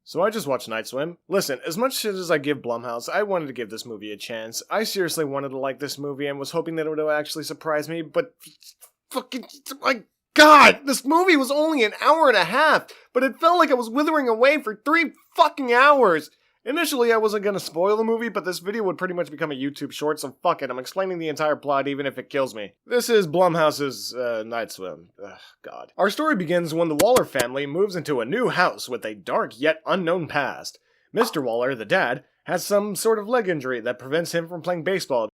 So I just watched Night Swim. Listen, as much shit as I give Blumhouse, I wanted to give this movie a chance. I seriously wanted to like this movie and was hoping that it would actually surprise me, but fucking, my God, this movie was only an hour and a half, but it felt like I was withering away for 3 fucking hours. Initially, I wasn't gonna spoil the movie, but this video would pretty much become a YouTube short, so fuck it, I'm explaining the entire plot even if it kills me. This is Blumhouse's Night Swim. Ugh, God. Our story begins when the Waller family moves into a new house with a dark yet unknown past. Mr. Waller, the dad, has some sort of leg injury that prevents him from playing baseball.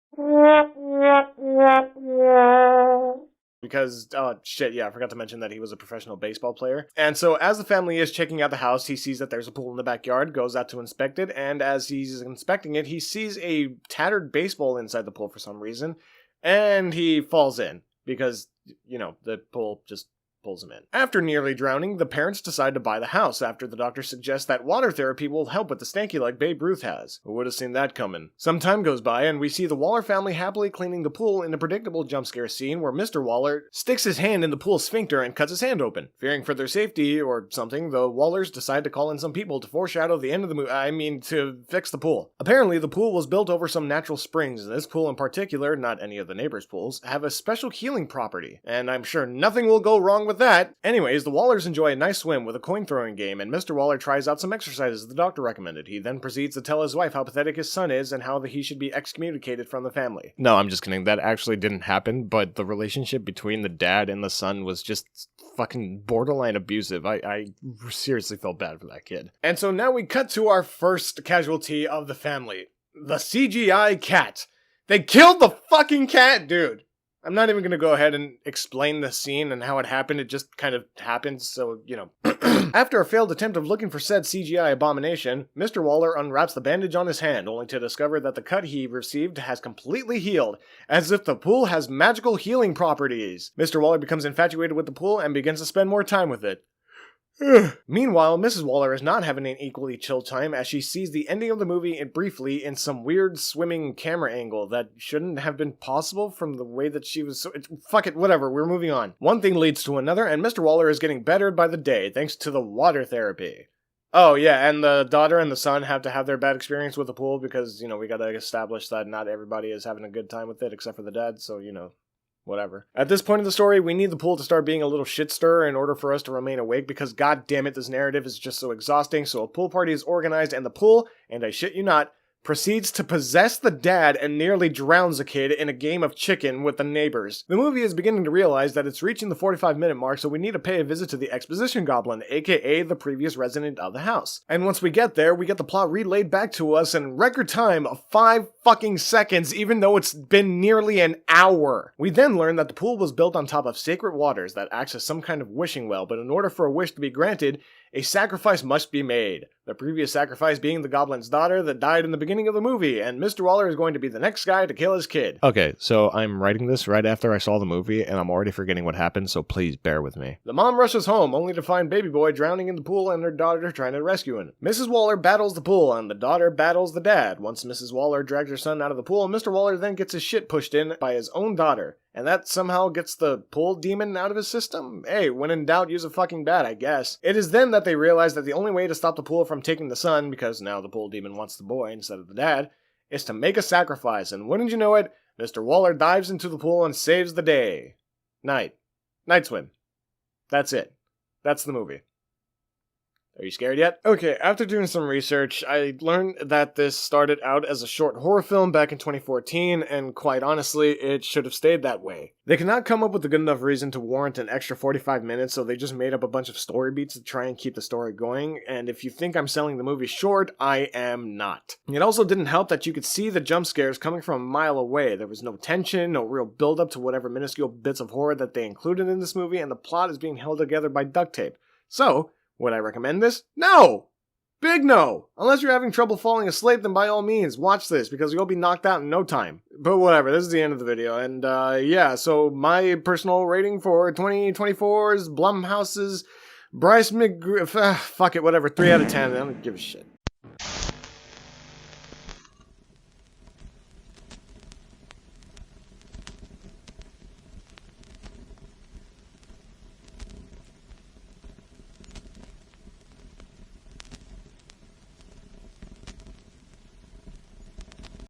Because, oh shit, yeah, I forgot to mention that he was a professional baseball player. And so as the family is checking out the house, he sees that there's a pool in the backyard, goes out to inspect it, and as he's inspecting it, he sees a tattered baseball inside the pool for some reason, and he falls in, because, you know, the pool just pulls him in. After nearly drowning, the parents decide to buy the house after the doctor suggests that water therapy will help with the stanky like Babe Ruth has. Who would have seen that coming? Some time goes by and we see the Waller family happily cleaning the pool in a predictable jump scare scene where Mr. Waller sticks his hand in the pool sphincter and cuts his hand open. Fearing for their safety or something, the Wallers decide to call in some people to foreshadow the end of the movie, to fix the pool. Apparently, the pool was built over some natural springs, and this pool in particular, not any of the neighbors' pools, have a special healing property. And I'm sure nothing will go wrong with that. Anyways, the Wallers enjoy a nice swim with a coin throwing game, and Mr. Waller tries out some exercises the doctor recommended. He then proceeds to tell his wife how pathetic his son is and how he should be excommunicated from the family. No, I'm just kidding. That actually didn't happen, but the relationship between the dad and the son was just fucking borderline abusive. I seriously felt bad for that kid. And so now we cut to our first casualty of the family. The CGI cat. They killed the fucking cat, dude. I'm not even going to go ahead and explain the scene and how it happened. It just kind of happened, so, you know. After a failed attempt of looking for said CGI abomination, Mr. Waller unwraps the bandage on his hand, only to discover that the cut he received has completely healed, as if the pool has magical healing properties. Mr. Waller becomes infatuated with the pool and begins to spend more time with it. Meanwhile, Mrs. Waller is not having an equally chill time as she sees the ending of the movie briefly in some weird swimming camera angle that shouldn't have been possible from the way that she was fuck it, whatever, we're moving on. One thing leads to another, and Mr. Waller is getting better by the day thanks to the water therapy. Oh yeah, and the daughter and the son have to have their bad experience with the pool because, you know, we gotta establish that not everybody is having a good time with it except for the dad, so, you know. Whatever. At this point in the story, we need the pool to start being a little shit stirrer in order for us to remain awake because god damn it, this narrative is just so exhausting. So a pool party is organized and the pool, and I shit you not, proceeds to possess the dad and nearly drowns a kid in a game of chicken with the neighbors. The movie is beginning to realize that it's reaching the 45-minute mark, so we need to pay a visit to the exposition goblin, aka the previous resident of the house. And once we get there, we get the plot relayed back to us in record time of 5 fucking seconds, even though it's been nearly an hour. We then learn that the pool was built on top of sacred waters that acts as some kind of wishing well, but in order for a wish to be granted, a sacrifice must be made. The previous sacrifice being the goblin's daughter that died in the beginning of the movie, and Mr. Waller is going to be the next guy to kill his kid. Okay, so I'm writing this right after I saw the movie, and I'm already forgetting what happened, so please bear with me. The mom rushes home, only to find baby boy drowning in the pool and her daughter trying to rescue him. Mrs. Waller battles the pool, and the daughter battles the dad. Once Mrs. Waller drags her son out of the pool, Mr. Waller then gets his shit pushed in by his own daughter. And that somehow gets the pool demon out of his system? Hey, when in doubt, use a fucking bat, I guess. It is then that they realize that the only way to stop the pool from taking the son, because now the pool demon wants the boy instead of the dad, is to make a sacrifice, and wouldn't you know it, Mr. Waller dives into the pool and saves the day. Night Swim. That's it. That's the movie. Are you scared yet? Okay, after doing some research, I learned that this started out as a short horror film back in 2014, and quite honestly, it should have stayed that way. They could not come up with a good enough reason to warrant an extra 45 minutes, so they just made up a bunch of story beats to try and keep the story going, and if you think I'm selling the movie short, I am not. It also didn't help that you could see the jump scares coming from a mile away. There was no tension, no real build-up to whatever minuscule bits of horror that they included in this movie, and the plot is being held together by duct tape. So, would I recommend this? No! Big no! Unless you're having trouble falling asleep, then by all means, watch this, because you'll be knocked out in no time. But whatever, this is the end of the video, and yeah, so my personal rating for 2024's Blumhouse's Bryce fuck it, whatever, 3 out of 10, I don't give a shit.